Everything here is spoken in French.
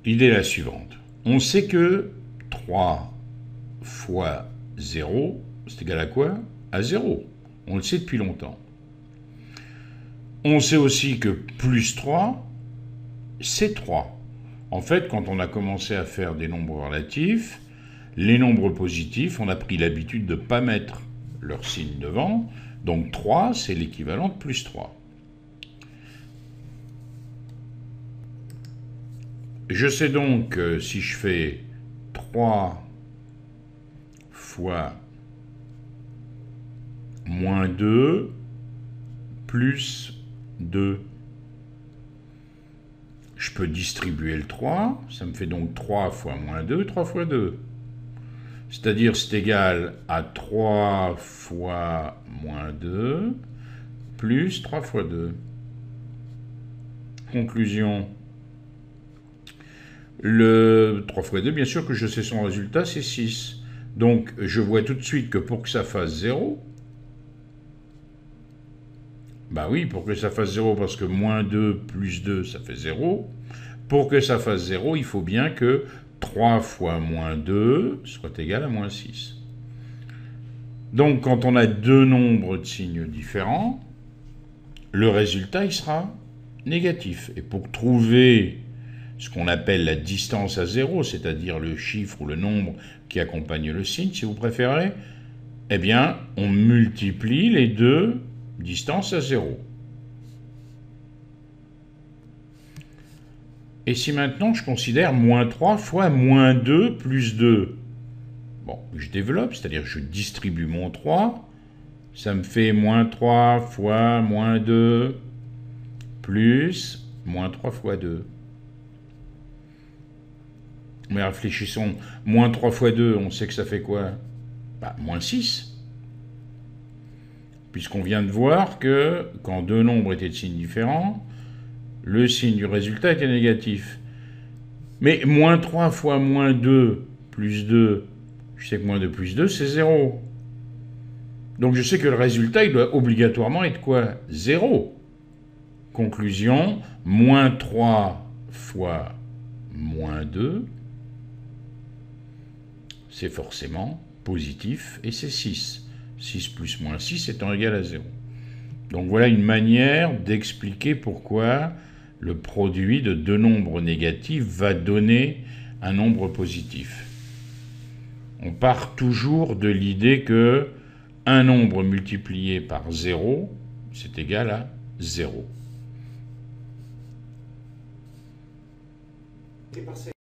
L'idée est la suivante. On sait que 3 fois 0, c'est égal à quoi? À 0. On le sait depuis longtemps. On sait aussi que plus 3, c'est 3. En fait, quand on a commencé à faire des nombres relatifs, les nombres positifs, on a pris l'habitude de ne pas mettre leur signe devant. Donc 3, c'est l'équivalent de plus 3. Je sais donc que si je fais 3 fois moins 2 plus 2, je peux distribuer le 3, ça me fait donc 3 fois moins 2, 3 fois 2. C'est-à-dire c'est égal à 3 fois moins 2 plus 3 fois 2. Conclusion. Le 3 fois 2, bien sûr que je sais son résultat, c'est 6. Donc je vois tout de suite que pour que ça fasse 0, bah oui, pour que ça fasse 0, parce que moins 2 plus 2, ça fait 0. Pour que ça fasse 0, il faut bien que 3 fois moins 2 soit égal à moins 6. Donc quand on a deux nombres de signes différents, le résultat il sera négatif. Et pour trouver ce qu'on appelle la distance à 0, c'est-à-dire le chiffre ou le nombre qui accompagne le signe, si vous préférez, eh bien, on multiplie les deux distances à 0. Et si maintenant je considère moins 3 fois moins 2 plus 2, bon, je développe, c'est-à-dire je distribue mon 3, ça me fait moins 3 fois moins 2 plus moins 3 fois 2. Mais réfléchissons, moins 3 fois 2, on sait que ça fait quoi? Bah, moins 6. Puisqu'on vient de voir que quand deux nombres étaient de signes différents, le signe du résultat était négatif. Mais moins 3 fois moins 2 plus 2, je sais que moins 2 plus 2, c'est 0. Donc je sais que le résultat, il doit obligatoirement être quoi? 0. Conclusion, moins 3 fois moins 2, c'est forcément positif et c'est 6. 6 plus moins 6 étant égal à 0. Donc voilà une manière d'expliquer pourquoi le produit de deux nombres négatifs va donner un nombre positif. On part toujours de l'idée que un nombre multiplié par 0, c'est égal à 0.